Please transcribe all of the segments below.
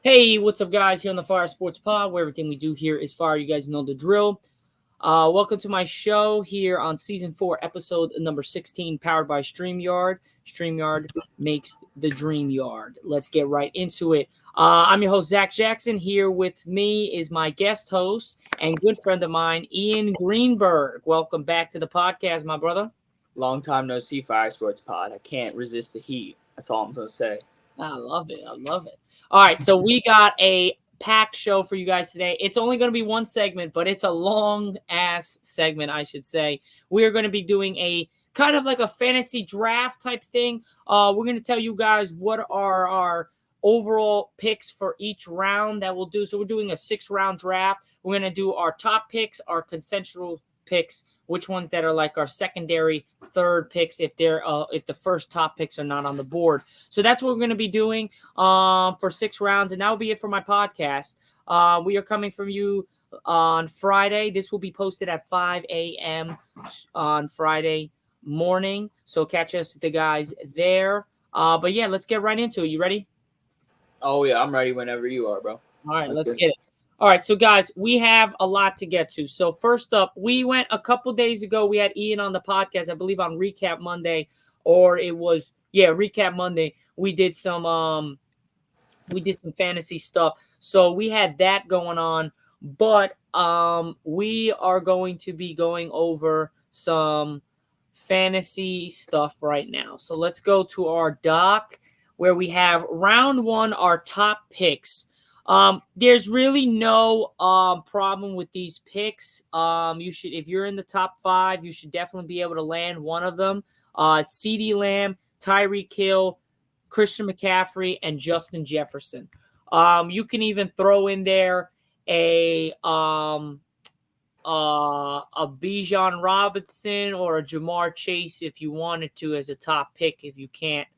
Hey, what's up, guys? Here on the Fire Sports Pod, where everything we do here is fire. You guys know the drill. Welcome to my show here on Season 4, Episode number 16, powered by StreamYard. StreamYard makes the dream yard. Let's get right into it. I'm your host, Zach Jackson. Here with me is my guest host and good friend of mine, Ian Greenberg. Welcome back to the podcast, my brother. Long time no see, Fire Sports Pod. I can't resist the heat. That's all I'm going to say. I love it. All right, so we got a packed show for you guys today. It's only going to be one segment, but it's a long-ass segment, I should say. We are going to be doing a kind of like a fantasy draft type thing. We're going to tell you guys what are our overall picks for each round that we'll do. So we're doing a 6-round draft. We're going to do our top picks, our consensual picks, which ones that are like our secondary third picks if the first top picks are not on the board. So that's what we're going to be doing for 6 rounds, and that will be it for my podcast. We are coming from you on Friday. This will be posted at 5 a.m. on Friday morning, so catch us, the guys, there. But yeah, let's get right into it. You ready? Oh, yeah, I'm ready whenever you are, bro. All right, let's get it. All right, so guys, we have a lot to get to. So first up, we went a couple days ago. We had Ian on the podcast, I believe on Recap Monday, or it was Recap Monday. We did some fantasy stuff. So we had that going on, but we are going to be going over some fantasy stuff right now. So let's go to our doc where we have round 1, our top picks. There's really no problem with these picks. You should, if you're in the top 5, you should definitely be able to land one of them. It's CeeDee Lamb, Tyreek Hill, Christian McCaffrey, and Justin Jefferson. You can even throw in there a Bijan Robinson or a Jamar Chase if you wanted to as a top pick. If you can't,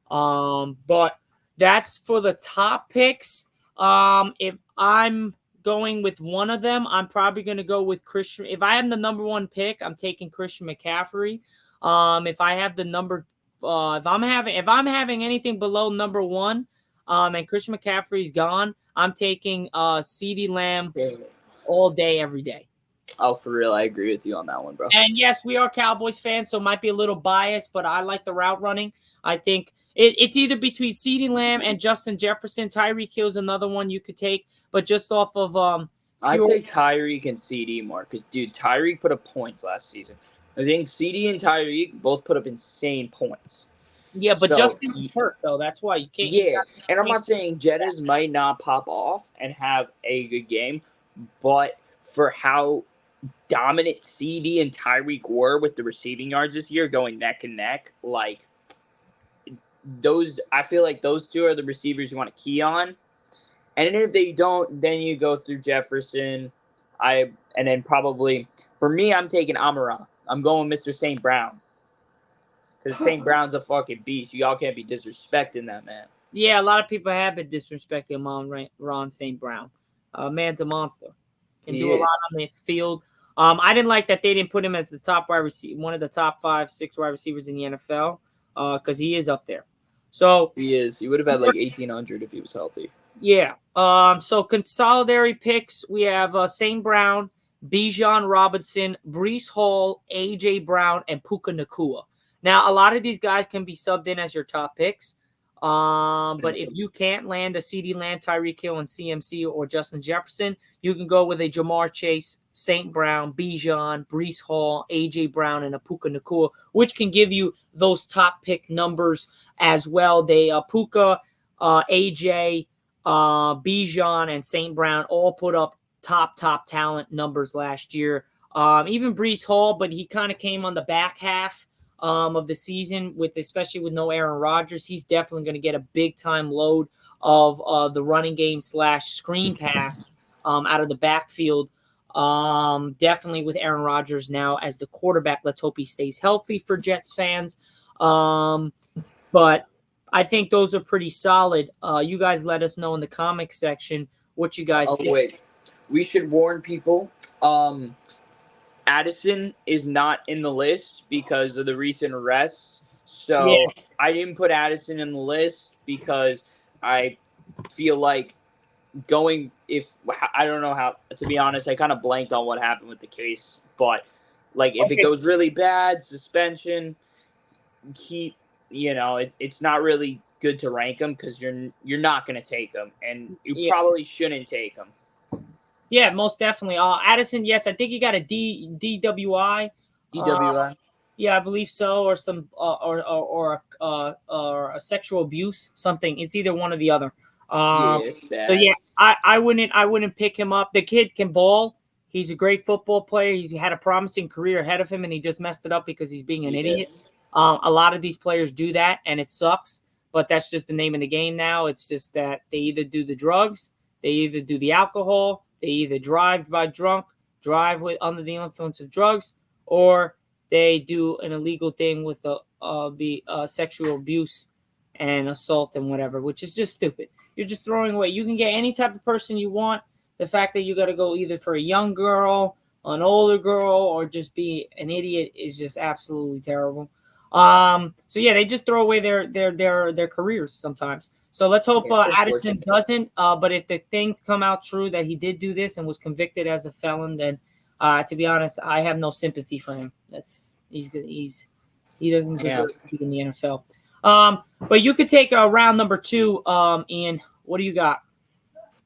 but that's for the top picks. If I'm going with one of them, I'm probably going to go with Christian. If I am the number 1 pick, I'm taking Christian McCaffrey. If I have the number, if I'm having anything below number 1, and Christian McCaffrey is gone, I'm taking CeeDee Lamb all day, every day. Oh, for real, I agree with you on that one, bro. And yes, we are Cowboys fans, so it might be a little biased, but I like the route running. I think it's either between CeeDee Lamb and Justin Jefferson. Tyreek Hill's another one you could take, but just off of I'd take Tyreek and CeeDee more because, dude, Tyreek put up points last season. I think CeeDee and Tyreek both put up insane points. Yeah, but Justin's hurt, though. That's why you can't. Yeah, and I'm not saying Jettas might not pop off and have a good game, but for how dominant CeeDee and Tyreek were with the receiving yards this year, going neck and neck, like those, I feel like those two are the receivers you want to key on. And if they don't, then you go through Jefferson. And then probably for me, I'm taking Amon-Ra. I'm going Mr. St. Brown because St. Brown's a fucking beast. Y'all can't be disrespecting that man. Yeah, a lot of people have been disrespecting Amon-Ra St. Brown. Man's a monster. Can do a lot on the field. I didn't like that they didn't put him as the top wide receiver, one of the top 5, 6 wide receivers in the NFL, because he is up there. So he is. He would have had like 1,800 if he was healthy. Yeah. So consolidatory picks, we have St. Brown, Bijan Robinson, Breece Hall, A.J. Brown, and Puka Nacua. Now, a lot of these guys can be subbed in as your top picks. But if you can't land a CeeDee Lamb, Tyreek Hill, and CMC or Justin Jefferson, you can go with a Jamar Chase, St. Brown, Bijan, Breece Hall, A.J. Brown, and a Puka Nacua, which can give you those top pick numbers as well. They Puka, A.J., Bijan, and St. Brown all put up top talent numbers last year. Even Breece Hall, but he kind of came on the back half of the season, especially with no Aaron Rodgers. He's definitely going to get a big time load of the running game / screen pass out of the backfield. Definitely with Aaron Rodgers now as the quarterback. Let's hope he stays healthy for Jets fans. But I think those are pretty solid. You guys let us know in the comic section what you guys think. Wait. We should warn people. Addison is not in the list because of the recent arrests. So yeah. I didn't put Addison in the list because I feel like going if I don't know how, to be honest, I kind of blanked on what happened with the case, but like if it Okay. goes really bad, suspension, keep, it's not really good to rank them because you're not going to take them, and you Yeah. probably shouldn't take them. Yeah, most definitely. Addison, yes, I think he got a DWI. DWI. Yeah, I believe so, or some or a sexual abuse, something. It's either one or the other. Yeah, Um, it's so bad. yeah, I wouldn't pick him up. The kid can ball. He's a great football player. He's had a promising career ahead of him, and he just messed it up because he's being an Yeah. idiot. A lot of these players do that, and it sucks. But that's just the name of the game now. It's just that they either do the drugs, they either do the alcohol, they either drive by drunk, drive with under the influence of drugs, or they do an illegal thing with the sexual abuse and assault and whatever, which is just stupid. You're just throwing away. You can get any type of person you want. The fact that you got to go either for a young girl, an older girl, or just be an idiot is just absolutely terrible. So yeah, they just throw away their careers sometimes. So let's hope Yeah, Addison doesn't. But if the things come out true that he did do this and was convicted as a felon, then to be honest, I have no sympathy for him. He's good. He doesn't deserve to be in the NFL. But you could take round number 2. Ian, what do you got?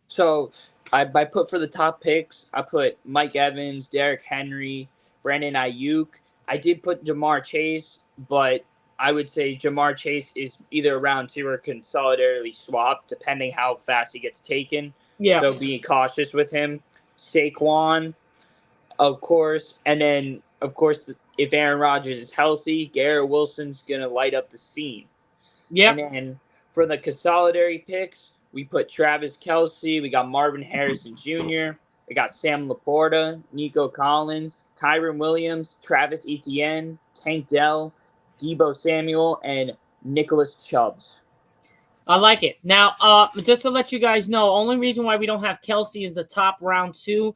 So I put for the top picks, I put Mike Evans, Derrick Henry, Brandon Ayuk. I did put Jamar Chase, but I would say Jamar Chase is either round 2 or consolidatorily swapped, depending how fast he gets taken. Yeah. So being cautious with him. Saquon, of course, and then of course if Aaron Rodgers is healthy, Garrett Wilson's gonna light up the scene. Yep. And then for the consolidatory picks, we put Travis Kelce, we got Marvin Harrison Jr., we got Sam Laporta, Nico Collins, Kyron Williams, Travis Etienne, Tank Dell, Debo Samuel, and Nicholas Chubbs. I like it. Now, just to let you guys know, only reason why we don't have Kelce in the top round 2,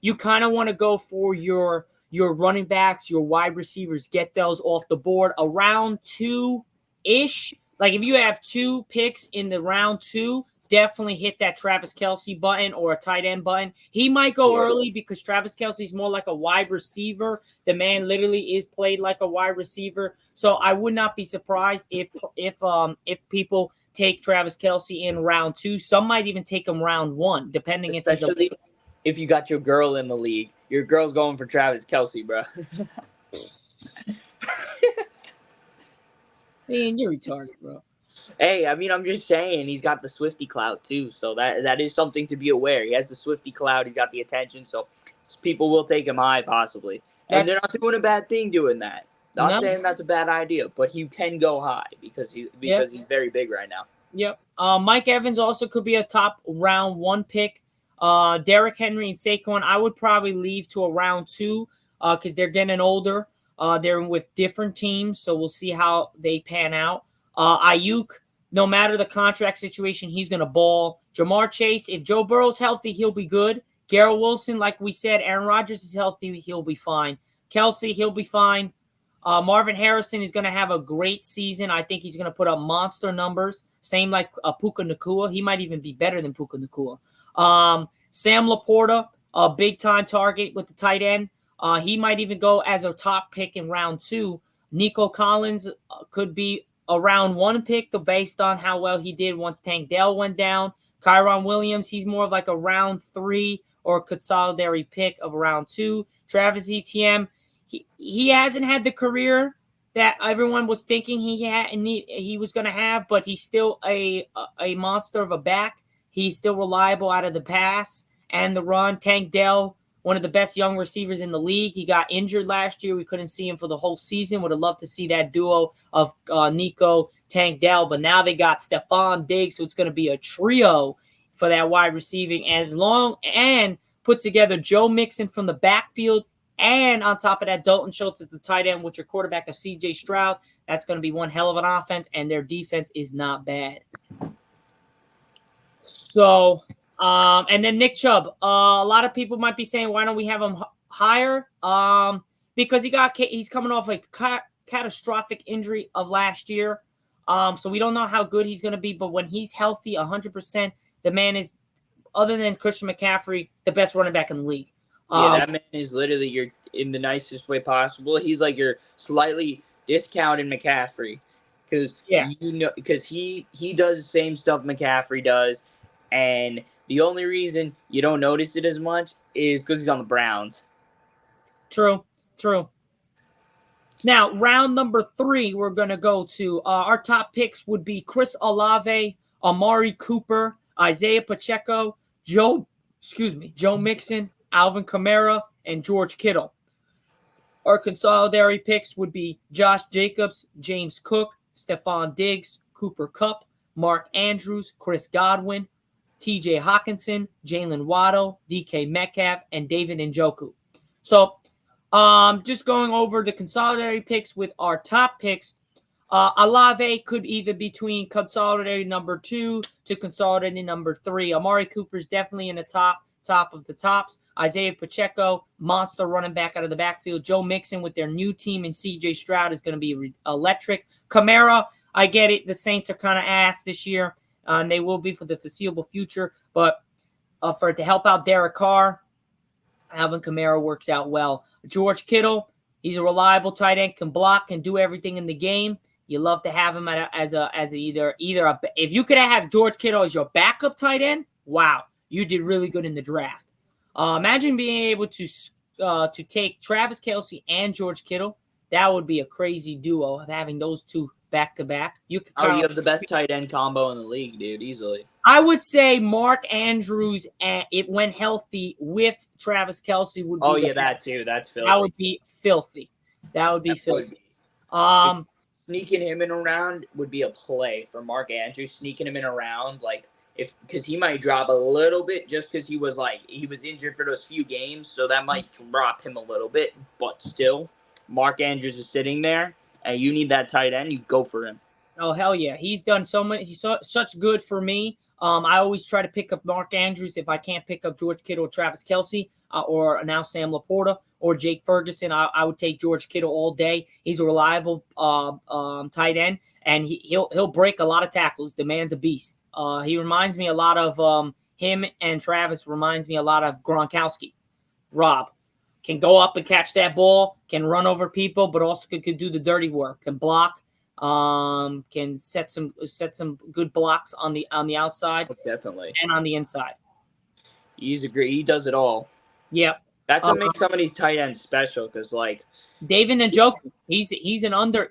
you kind of want to go for your running backs, your wide receivers, get those off the board around 2-ish. Like if you have 2 picks in the round 2, definitely hit that Travis Kelce button or a tight end button. He might go early because Travis Kelce is more like a wide receiver. The man literally is played like a wide receiver. So I would not be surprised if people take Travis Kelce in round 2. Some might even take him round 1, depending especially if you got your girl in the league. Your girl's going for Travis Kelce, bro. Man, you're retarded, bro. Hey, I mean, I'm just saying he's got the Swifty clout too, so that is something to be aware. He has the Swifty clout, he's got the attention, so people will take him high possibly, and they're not doing a bad thing doing that. Not saying that's a bad idea, but he can go high because he's very big right now. Yep. Mike Evans also could be a top round 1 pick. Derrick Henry and Saquon, I would probably leave to a round 2 because they're getting older. They're with different teams, so we'll see how they pan out. Ayuk, no matter the contract situation, he's going to ball. Jamar Chase, if Joe Burrow's healthy, he'll be good. Garrett Wilson, like we said, Aaron Rodgers is healthy, he'll be fine. Kelce, he'll be fine. Marvin Harrison is going to have a great season. I think he's going to put up monster numbers. Same like Puka Nacua. He might even be better than Puka Nacua. Sam Laporta, a big-time target with the tight end. He might even go as a top pick in round 2. Nico Collins could be a round 1 pick based on how well he did once Tank Dell went down. Kyron Williams, he's more of like a round 3 or consolidatory pick of round 2. Travis Etienne, he hasn't had the career that everyone was thinking he was going to have, but he's still a monster of a back. He's still reliable out of the pass and the run. Tank Dell, one of the best young receivers in the league. He got injured last year. We couldn't see him for the whole season. Would have loved to see that duo of Nico, Tank Dell, but now they got Stephon Diggs, so it's going to be a trio for that wide receiving. And put together Joe Mixon from the backfield, and on top of that, Dalton Schultz at the tight end with your quarterback of C.J. Stroud. That's going to be one hell of an offense, and their defense is not bad. So, and then Nick Chubb. A lot of people might be saying, why don't we have him higher? Because he's coming off a catastrophic injury of last year. So we don't know how good he's going to be, but when he's healthy 100%, the man is other than Christian McCaffrey, the best running back in the league. Yeah, that man is literally your in the nicest way possible. He's like your slightly discounted McCaffrey, because he does the same stuff McCaffrey does, and the only reason you don't notice it as much is because he's on the Browns. True. Now, round number 3, we're going to go to our top picks would be Chris Olave, Amari Cooper, Isaiah Pacheco, Joe Mixon, Alvin Kamara, and George Kittle. Our consolidatory picks would be Josh Jacobs, James Cook, Stephon Diggs, Cooper Kupp, Mark Andrews, Chris Godwin, TJ Hawkinson, Jalen Waddle, DK Metcalf, and David Njoku. So, just going over the consolidated picks with our top picks. Olave could either between consolidated number 2 to consolidated number 3. Amari Cooper's definitely in the top of the tops. Isaiah Pacheco, monster running back out of the backfield. Joe Mixon with their new team and CJ Stroud is going to be electric. Kamara, I get it. The Saints are kind of ass this year, and they will be for the foreseeable future. But to help out Derek Carr, Alvin Kamara works out well. George Kittle, he's a reliable tight end, can block, can do everything in the game. You love to have him if you could have George Kittle as your backup tight end, wow, you did really good in the draft. Imagine being able to take Travis Kelce and George Kittle. That would be a crazy duo of having those two back to back. You have the best tight end combo in the league, dude, easily. I would say Mark Andrews, and it went healthy with Travis Kelce would be. Oh yeah, that too. That's filthy. That would be filthy. Sneaking him in around would be a play for Mark Andrews. Sneaking him in around, because he might drop a little bit just because he was injured for those few games, so that might drop him a little bit. But still, Mark Andrews is sitting there, and you need that tight end. You go for him. Oh hell yeah, he's done so much. He's such good for me. I always try to pick up Mark Andrews if I can't pick up George Kittle or Travis Kelce or now Sam Laporta or Jake Ferguson. I would take George Kittle all day. He's a reliable tight end, and he'll break a lot of tackles. The man's a beast. He reminds me a lot of him and Travis reminds me a lot of Gronkowski. Rob can go up and catch that ball, can run over people, but also can do the dirty work, can block. Can set some good blocks on the outside, definitely, and on the inside. He does it all. Yep. That's what makes some of these tight ends special, because David Njoku, he's an underdog.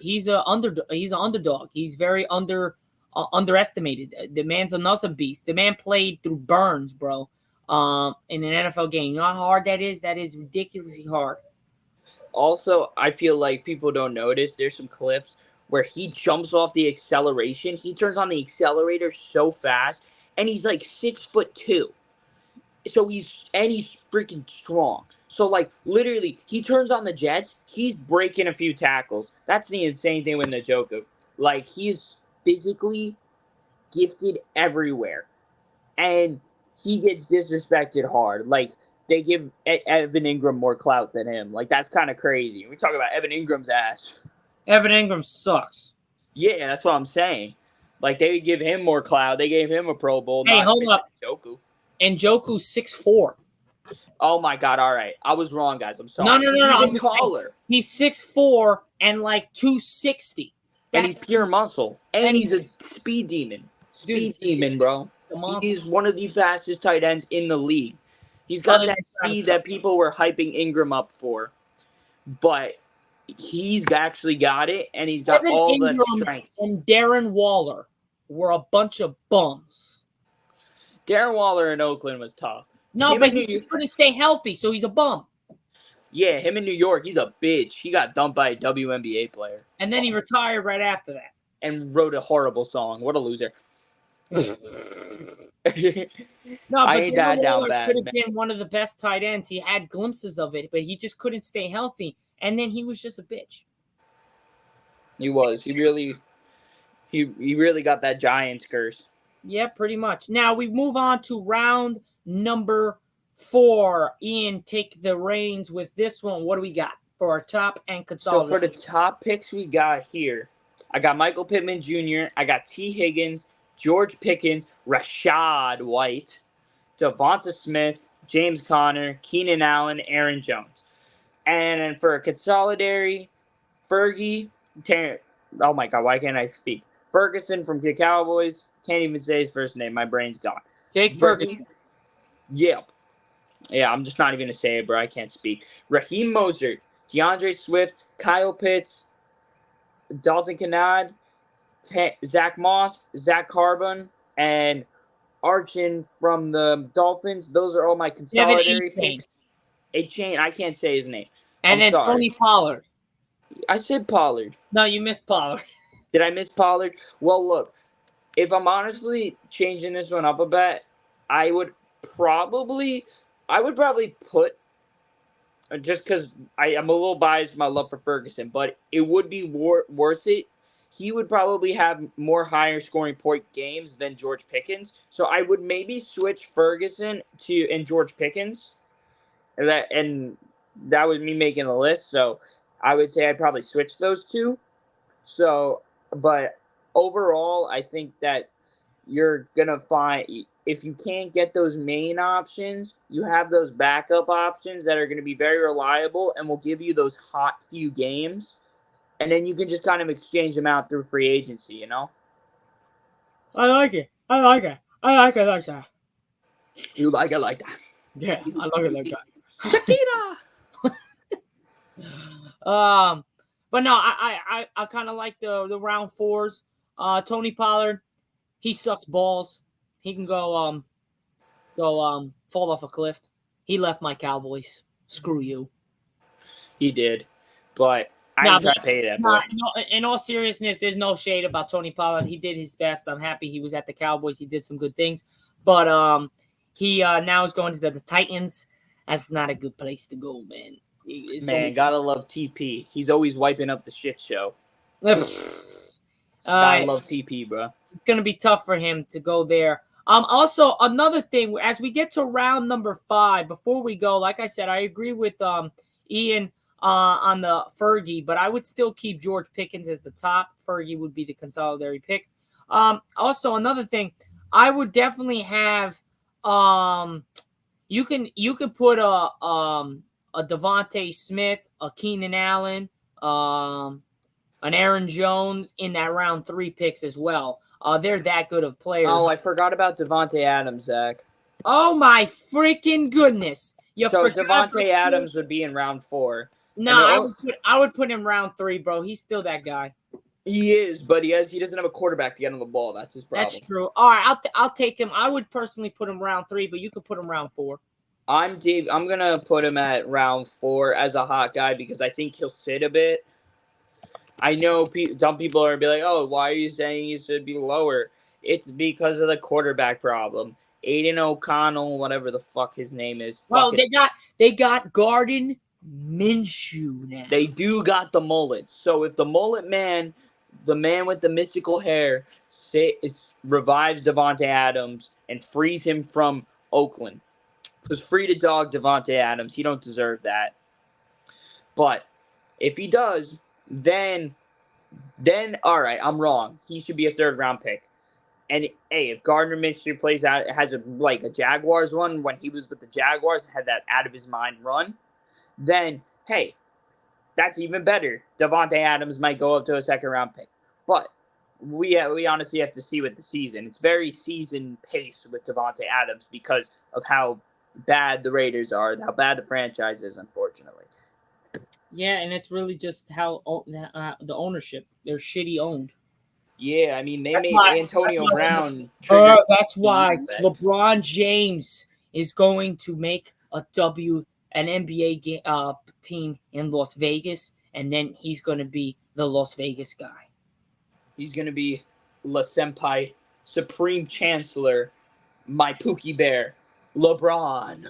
He's very underestimated. The man's another beast. The man played through burns, bro. In an NFL game. You know how hard that is? That is ridiculously hard. Also, I feel like people don't notice. There's some clips where he jumps off the acceleration. He turns on the accelerator so fast, and he's 6'2". So he's freaking strong. So literally, he turns on the jets. He's breaking a few tackles. That's the insane thing with Njoku. He's physically gifted everywhere, and he gets disrespected hard. They give Evan Ingram more clout than him. That's kind of crazy. We talk about Evan Ingram's ass. Evan Ingram sucks. Yeah, that's what I'm saying. They give him more clout. They gave him a Pro Bowl. Hey, hold up. Njoku. Njoku's 6'4". Oh my God! All right, I was wrong, guys. I'm sorry. No. He's taller. He's 6'4" and 260. And he's pure muscle. And he's a speed demon. Demon, bro. He's one of the fastest tight ends in the league. He's got that speed that people were hyping Ingram up for. But he's actually got it, and he's got Evan all Ingram the strength. And Darren Waller were a bunch of bums. Darren Waller in Oakland was tough. No, but he just couldn't stay healthy, so he's a bum. Yeah, him in New York, he's a bitch. He got dumped by a WNBA player. And then he retired right after that. And wrote a horrible song. What a loser. No, I ain't that down bad. Could have been one of the best tight ends. He had glimpses of it, but he just couldn't stay healthy. And then he was just a bitch. He was. He really got that Giants curse. Yeah, pretty much. Now we move on to round number 4. Ian, take the reins with this one. What do we got for our top and consolidated? So for the top picks we got here, I got Michael Pittman Jr., I got T. Higgins, George Pickens, Rashad White, Devonta Smith, James Conner, Keenan Allen, Aaron Jones. And then for a consolidatory, oh my God, why can't I speak? Ferguson from the Cowboys. Can't even say his first name. My brain's gone. Jake Ferguson. Yeah, I'm just not even going to say it, bro. I can't speak. Raheem Mostert, DeAndre Swift, Kyle Pitts, Dalton Kincaid, Zach Moss, Zach Carbon, and Archin from the Dolphins. Those are all my consolidatory picks. A-Chain, I can't say his name. And then sorry. Tony Pollard. I said Pollard. No, you missed Pollard. Did I miss Pollard? Well, look, if I'm honestly changing this one up a bit, I would probably put, just because I'm a little biased my love for Ferguson, but it would be worth it. He would probably have more higher scoring point games than George Pickens. So I would maybe switch Ferguson and George Pickens. And that was me making a list. So I would say I'd probably switch those two. So, but overall, I think that you're going to find, if you can't get those main options, you have those backup options that are going to be very reliable and will give you those hot few games. And then you can just kind of exchange them out through free agency, you know? I like it. I like it like that. You like it like that. Yeah, I like it like that. Shakira! But no, I kind of like the round fours. Tony Pollard, he sucks balls. He can go fall off a cliff. He left my Cowboys. Screw you. He did, but I didn't try to pay that boy. No, in all seriousness, there's no shade about Tony Pollard. He did his best. I'm happy he was at the Cowboys. He did some good things, but he now is going to the Titans. That's not a good place to go, man. Gotta love TP. He's always wiping up the shit show. Gotta love TP, bro. It's gonna be tough for him to go there. Also, another thing, as we get to round number 5, before we go, like I said, I agree with Ian on the Fergie, but I would still keep George Pickens as the top. Fergie would be the consolidatory pick. Also, another thing, I would definitely have you can put a Devontae Smith, a Keenan Allen, an Aaron Jones in that round 3 picks as well. They're that good of players. Oh, I forgot about Devontae Adams, Zach. Oh my freaking goodness! So Devontae Adams would be in round 4. No, I would put him round 3, bro. He's still that guy. He is, but he doesn't have a quarterback to get him the ball. That's his problem. That's true. All right, I'll take him. I would personally put him round 3, but you could put him round 4. I'm gonna put him at round 4 as a hot guy because I think he'll sit a bit. I know some people are gonna be like, "Oh, why are you saying he should be lower?" It's because of the quarterback problem. Aiden O'Connell, whatever the fuck his name is. Well, they got Gardner Minshew now. They do got the mullet. So if the mullet man, the man with the mystical hair, revives Devontae Adams and frees him from Oakland, because free to dog Devontae Adams, he don't deserve that. But if he does, then all right, I'm wrong. He should be a 3rd round pick. And hey, if Gardner Minshew plays out, has a Jaguars run when he was with the Jaguars, had that out of his mind run, then hey, that's even better. Devontae Adams might go up to a 2nd round pick. But we honestly have to see with the season. It's very season pace with Devontae Adams because of how bad the Raiders are, how bad the franchise is, unfortunately. Yeah, and it's really just how the ownership, they're shitty owned. Yeah, I mean, they made Antonio Brown. That's why LeBron James is going to make an NBA team in Las Vegas, and then he's going to be the Las Vegas guy. He's going to be La Senpai, Supreme Chancellor, my Pookie Bear, LeBron.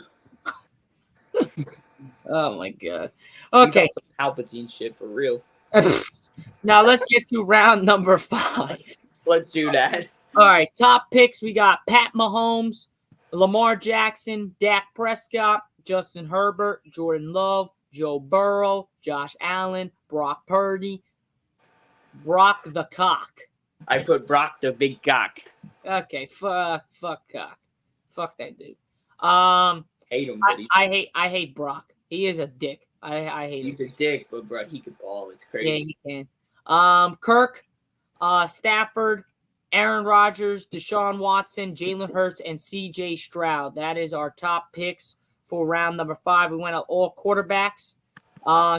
Oh, my God. Okay. Palpatine shit for real. Now let's get to round number 5. Let's do that. All right, top picks. We got Pat Mahomes, Lamar Jackson, Dak Prescott, Justin Herbert, Jordan Love, Joe Burrow, Josh Allen, Brock Purdy, Brock the Cock. I put Brock the Big Cock. Okay, fuck Cock. Fuck that dude. Hate him, buddy. I hate Brock. He is a dick. I hate him. He's a dick, but bro, he could ball. It's crazy. Yeah, he can. Kirk, Stafford, Aaron Rodgers, Deshaun Watson, Jalen Hurts, and C.J. Stroud. That is our top picks for round number 5. We went out all quarterbacks.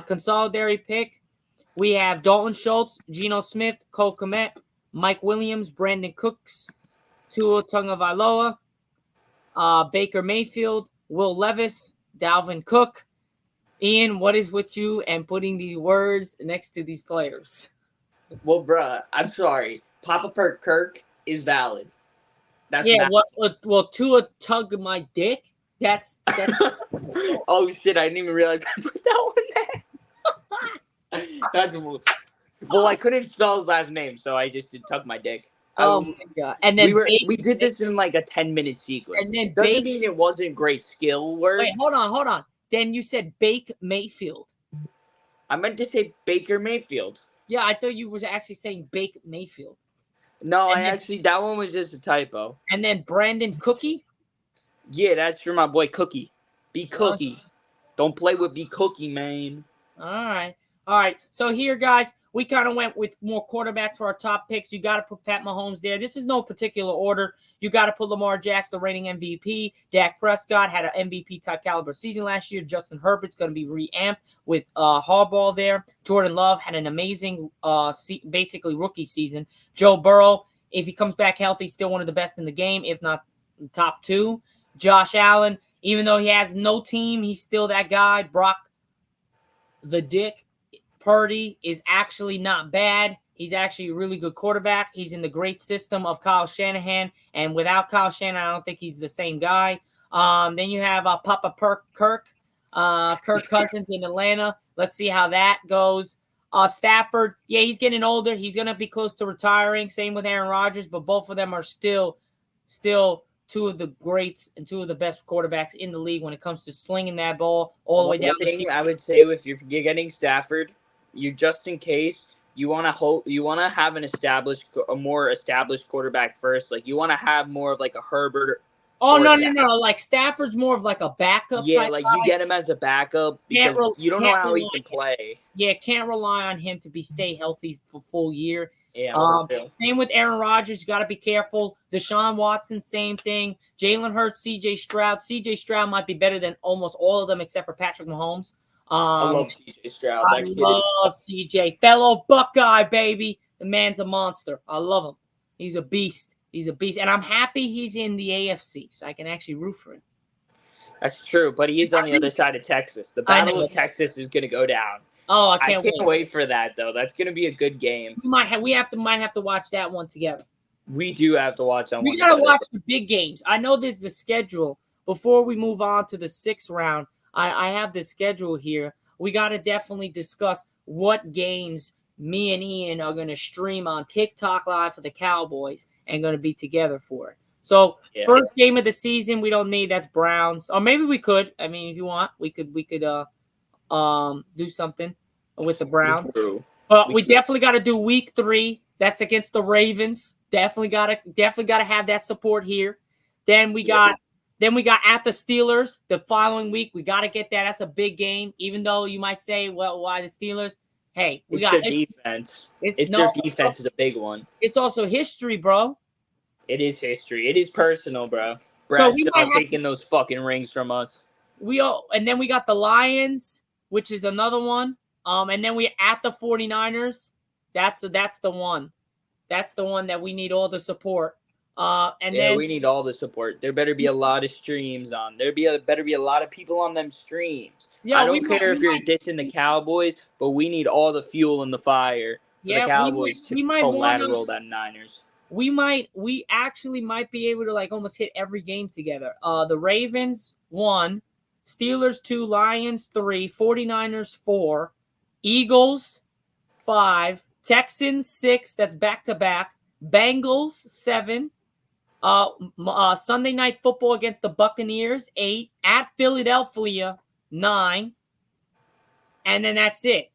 Consolidated pick, we have Dalton Schultz, Geno Smith, Cole Kmet, Mike Williams, Brandon Cooks, Tua Tagovailoa, Baker Mayfield, Will Levis, Dalvin Cook. Ian, what is with you and putting these words next to these players? Well, bruh, I'm sorry. Papa Perk Kirk is valid. That's Well, Tua tug my dick. That's Oh shit! I didn't even realize I put that one there. That's well, I couldn't spell his last name, so I just did tug my dick. Oh my god! And then we did this in like a 10-minute sequence. And then doesn't mean it wasn't great skill work. Wait, hold on. Then you said Bake Mayfield. I meant to say Baker Mayfield. Yeah, I thought you was actually saying Bake Mayfield. No, that one was just a typo. And then Brandon Cookie? Yeah, that's for my boy Cookie. Be Cookie. Don't play with Be Cookie, man. All right. So here, guys, we kind of went with more quarterbacks for our top picks. You got to put Pat Mahomes there. This is no particular order. You got to put Lamar Jackson, the reigning MVP. Dak Prescott had an MVP-type caliber season last year. Justin Herbert's going to be reamped with Harbaugh there. Jordan Love had an amazing, basically rookie season. Joe Burrow, if he comes back healthy, still one of the best in the game, if not top 2. Josh Allen, even though he has no team, he's still that guy. Brock the Dick Purdy is actually not bad. He's actually a really good quarterback. He's in the great system of Kyle Shanahan. And without Kyle Shanahan, I don't think he's the same guy. Then you have Papa Kirk Cousins in Atlanta. Let's see how that goes. Stafford, yeah, he's getting older. He's going to be close to retiring. Same with Aaron Rodgers, but both of them are still two of the greats and two of the best quarterbacks in the league when it comes to slinging that ball all the way down. One thing I would say, if you're getting Stafford, you just in case you want to have a more established quarterback first. Like you want to have more of like a Herbert. Oh no! Like Stafford's more of like a backup. Yeah, type like guy. You get him as a backup because you don't know how he can play. Yeah, can't rely on him to stay healthy for full year. Yeah. Same with Aaron Rodgers. You got to be careful. Deshaun Watson, same thing. Jalen Hurts, C.J. Stroud. C.J. Stroud might be better than almost all of them except for Patrick Mahomes. I love C.J. Stroud. I love C.J. Fellow Buckeye, baby. The man's a monster. I love him. He's a beast. And I'm happy he's in the AFC, so I can actually root for him. That's true, but he is on the other side of Texas. The Battle of Texas is going to go down. Oh, I can't wait for that, though. That's going to be a good game. We might have to watch that one together. We do have to watch that one. We got to watch the big games. I know this is the schedule. Before we move on to the 6th round, I have the schedule here. We got to definitely discuss what games me and Ian are going to stream on TikTok Live for the Cowboys and going to be together for it. So, First game of the season, we don't need. That's Browns. Or maybe we could. I mean, if you want, we could do something with the Browns. True. But we definitely got to do week 3. That's against the Ravens. Definitely got to have that support here. Then we got at the Steelers the following week. We got to get that. That's a big game. Even though you might say, well, why the Steelers? Hey, it's their defense. Their defense is a big one. It's also history, bro. It is history. It is personal, bro. Brad's not taking those fucking rings from us. And then we got the Lions, which is another one. And then we at the 49ers. That's the one. That's the one that we need all the support. Then we need all the support. There better be a lot of streams on. Better be a lot of people on them streams. Yeah, I don't care if you're dissing the Cowboys, but we need all the fuel in the fire for the Cowboys to collateral that Niners. We actually might be able to like almost hit every game together. The Ravens 1, Steelers 2, Lions 3, 49ers 4, Eagles 5, Texans 6. That's back to back. Bengals 7. Sunday night football against the Buccaneers 8. At Philadelphia 9. And then that's it.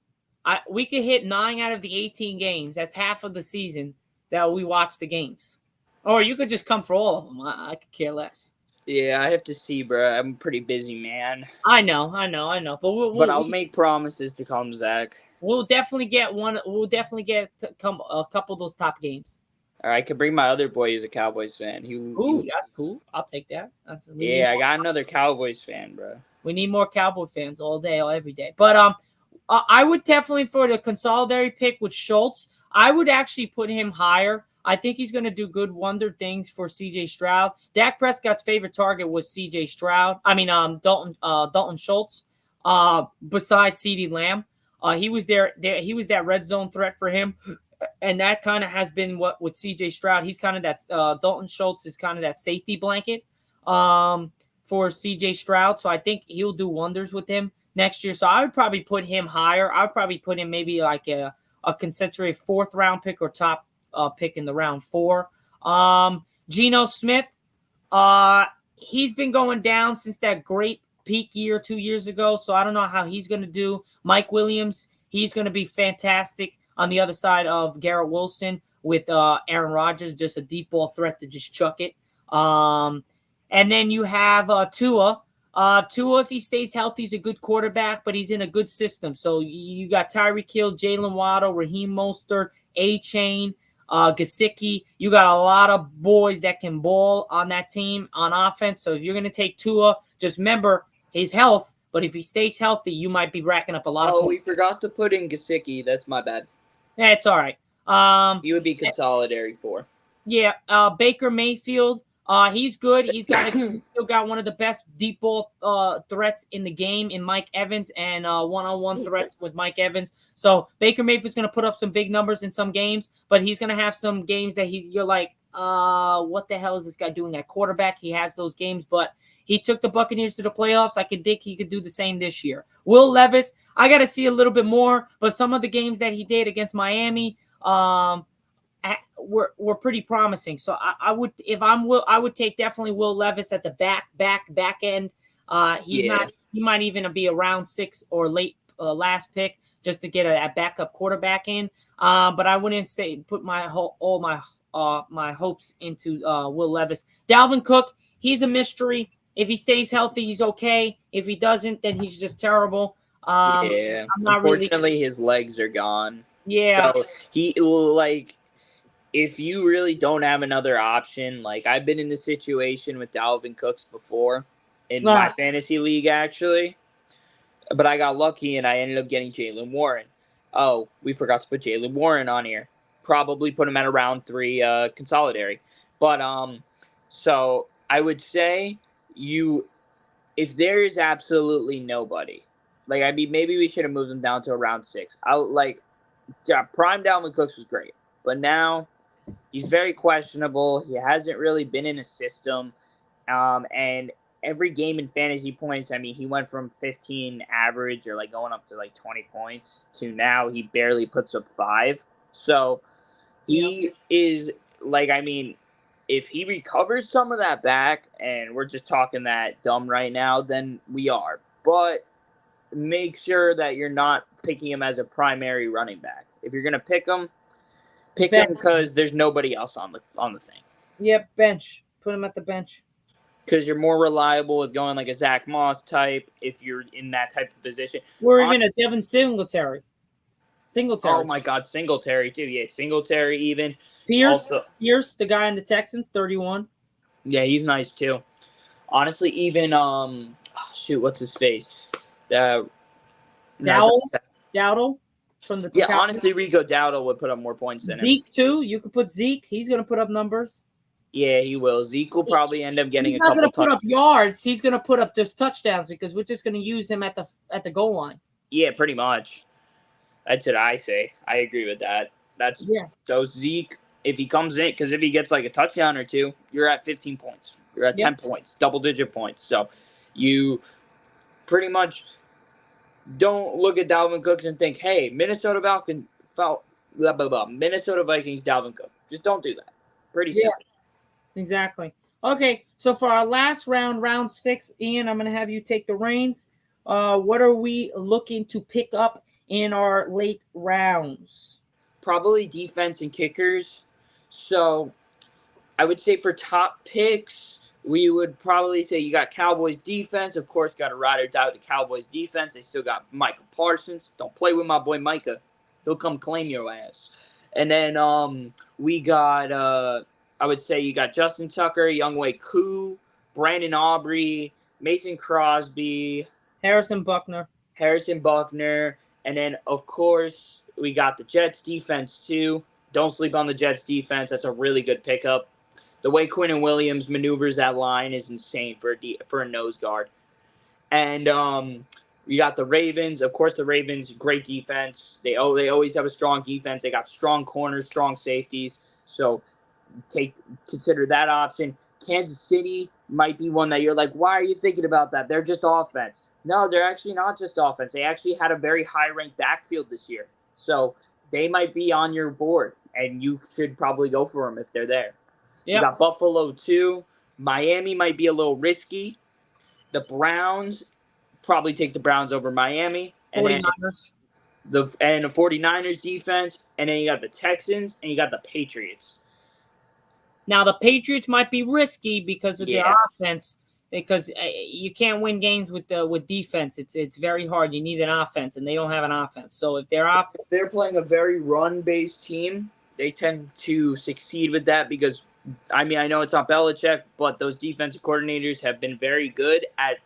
We could hit 9 out of the 18 games. That's half of the season that we watch the games. Or you could just come for all of them. I could care less. Yeah, I have to see, bro. I'm a pretty busy man. I know. But But I'll make promises to come, Zach. we'll definitely get one. We'll definitely get come a couple of those top games. Or I could bring my other boy who's a Cowboys fan. Ooh, that's cool. I'll take that. Yeah, I got another Cowboys fan, bro. We need more Cowboy fans all day, every day. But I would definitely, for the consolidatory pick with Schultz, I would actually put him higher. I think he's going to do good wonder things for C.J. Stroud. Dak Prescott's favorite target was C.J. Stroud. I mean, Dalton Schultz. Besides C.D. Lamb, he was there. He was that red zone threat for him, and that kind of has been what with C.J. Stroud. He's kind of that. Dalton Schultz is kind of that safety blanket. For C.J. Stroud, so I think he'll do wonders with him next year. So I would probably put him higher. I would probably put him maybe like a consensual 4th round pick or top pick in the round 4. Geno Smith, he's been going down since that great peak year 2 years ago, so I don't know how he's going to do. Mike Williams, he's going to be fantastic on the other side of Garrett Wilson with Aaron Rodgers, just a deep ball threat to just chuck it. And then you have Tua. Tua, if he stays healthy, he's a good quarterback, but he's in a good system. So you got Tyreek Hill, Jalen Waddle, Raheem Mostert, A-Chain, Gesicki. You got a lot of boys that can ball on that team on offense. So if you're going to take Tua, just remember his health. But if he stays healthy, you might be racking up a lot of points. We forgot to put in Gesicki. That's my bad. Yeah, it's all right. He would be consolidatory for. Yeah, Baker Mayfield. He's good. He's still got one of the best deep ball threats in the game in Mike Evans and one-on-one threats with Mike Evans. So Baker Mayfield's going to put up some big numbers in some games, but he's going to have some games that you're like, what the hell is this guy doing at quarterback? He has those games, but he took the Buccaneers to the playoffs. I could think he could do the same this year. Will Levis, I got to see a little bit more, but some of the games that he did against Miami, were pretty promising. So I would, if I'm Will, I would take definitely Will Levis at the back end. He might even be a round 6 or late last pick just to get a backup quarterback in. But I wouldn't say put all my hopes into Will Levis. Dalvin Cook, he's a mystery. If he stays healthy, he's okay. If he doesn't, then he's just terrible. Unfortunately, his legs are gone. Yeah. So if you really don't have another option, like I've been in the situation with Dalvin Cooks before in my fantasy league, actually. But I got lucky and I ended up getting Jaylen Warren. Oh, we forgot to put Jaylen Warren on here. Probably put him at a round 3 consolidatory. But so I would say if there is absolutely nobody, maybe we should have moved him down to a round 6. Prime Dalvin Cooks was great, but now he's very questionable. He hasn't really been in a system. And every game in fantasy points, I mean, he went from 15 average or going up to 20 points to now he barely puts up 5. So he is if he recovers some of that back, and we're just talking that dumb right now, then we are. But make sure that you're not picking him as a primary running back. If you're going to pick him because there's nobody else on the thing. Yep, bench. Put him at the bench. Because you're more reliable with going like a Zach Moss type if you're in that type of position. Or even a Devin Singletary. Oh, my God, Singletary, too. Yeah, Singletary even. Pierce, the guy in the Texans, 31. Yeah, he's nice, too. Honestly, even, what's his face? Dowdle from the honestly, Rico Dowdle would put up more points than Zeke, too. You could put Zeke. He's going to put up numbers. Yeah, he will. Zeke will probably end up getting a couple. He's not going to put up yards. He's going to put up just touchdowns because we're just going to use him at the goal line. Yeah, pretty much. That's what I say. I agree with that. So Zeke, if he comes in, because if he gets a touchdown or 2, you're at 15 points. You're at 10 points, double-digit points. So you pretty much don't look at Dalvin Cooks and think, hey, Minnesota Vikings, Dalvin Cook. Just don't do that. Pretty simple. Exactly. Okay, so for our last round, round 6, Ian, I'm going to have you take the reins. What are we looking to pick up in our late rounds? Probably defense and kickers. So I would say for top picks, we would probably say you got Cowboys defense. Of course, got to ride or die with the Cowboys defense. They still got Micah Parsons. Don't play with my boy Micah. He'll come claim your ass. And then we got, I would say you got Justin Tucker, Younghoe Koo, Brandon Aubrey, Mason Crosby, Harrison Buckner. And then, of course, we got the Jets defense, too. Don't sleep on the Jets defense. That's a really good pickup. The way Quinnen Williams maneuvers that line is insane for a nose guard. And we got the Ravens. Of course, the Ravens, great defense. They always have a strong defense. They got strong corners, strong safeties. So consider that option. Kansas City might be one that you're like, why are you thinking about that? They're just offense. No, they're actually not just offense. They actually had a very high-ranked backfield this year. So they might be on your board, and you should probably go for them if they're there. Yep. You got Buffalo, too. Miami might be a little risky. The Browns, probably take the Browns over Miami. 49ers. And the 49ers defense. And then you got the Texans, and you got the Patriots. Now, the Patriots might be risky because of their offense, because you can't win games with defense. It's very hard. You need an offense, and they don't have an offense. So if they're playing a very run-based team, they tend to succeed with that because, I mean, I know it's not Belichick, but those defensive coordinators have been very good at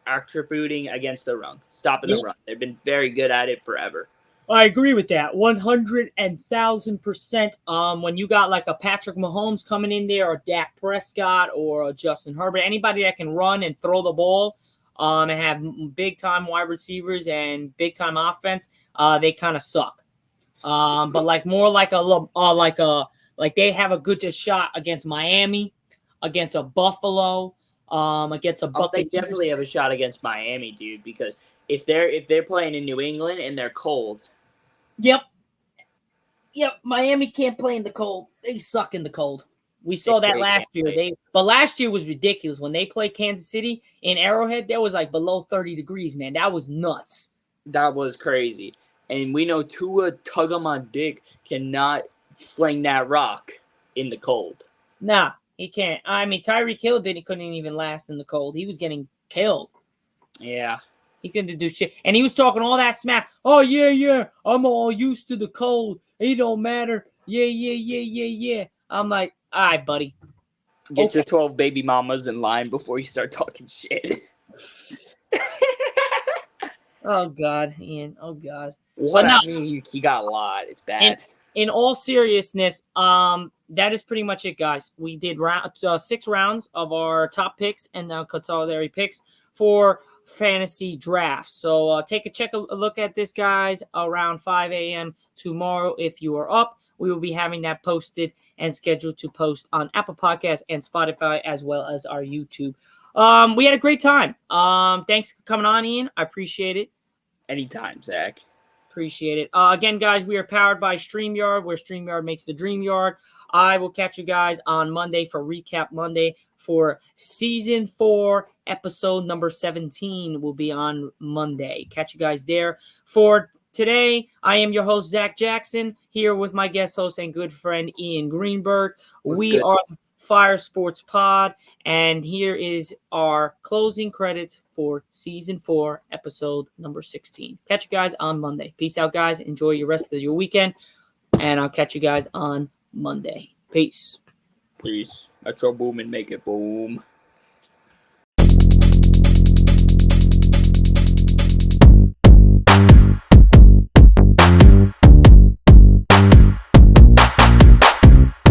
attributing against the run, stopping the run. They've been very good at it forever. I agree with that 100,000%. When you got like a Patrick Mahomes coming in there, or Dak Prescott, or a Justin Herbert, anybody that can run and throw the ball, and have big time wide receivers and big time offense, they kind of suck. But like more like they have a good shot against Miami, against a Buffalo, against a Buccaneers. They definitely have a shot against Miami, dude, because if they're playing in New England and they're cold. Yep. Miami can't play in the cold. They suck in the cold. We saw that last year. But last year was ridiculous. When they played Kansas City in Arrowhead, there was like below 30 degrees, man. That was nuts. That was crazy. And we know Tua Tagovailoa cannot sling that rock in the cold. Nah, he can't. I mean, Tyreek Hill couldn't even last in the cold. He was getting killed. Yeah. He couldn't do shit. And he was talking all that smack. Oh, yeah. I'm all used to the cold. It don't matter. Yeah. I'm like, all right, buddy. Get your 12 baby mamas in line before you start talking shit. Oh, God, Ian. Oh, God. What I mean, he got a lot. It's bad. In all seriousness, that is pretty much it, guys. We did 6 rounds of our top picks and now consolidated picks for fantasy drafts. So take a look at this, guys, around 5 a.m. tomorrow. If you are up, we will be having that posted and scheduled to post on Apple Podcasts and Spotify, as well as our YouTube. We had a great time. Thanks for coming on, Ian. I appreciate it. Anytime, Zach. Appreciate it. Again, guys, we are powered by StreamYard, where StreamYard makes the dream yard. I will catch you guys on Monday for Recap Monday for Season 4, Episode number 17 will be on Monday. Catch you guys there. For today, I am your host, Zach Jackson, here with my guest host and good friend, Ian Greenberg. We are Fire Sports Pod, and here is our closing credits for Season 4, Episode number 16. Catch you guys on Monday. Peace out, guys. Enjoy your rest of your weekend, and I'll catch you guys on Monday. Peace. Metro Boom and make it boom.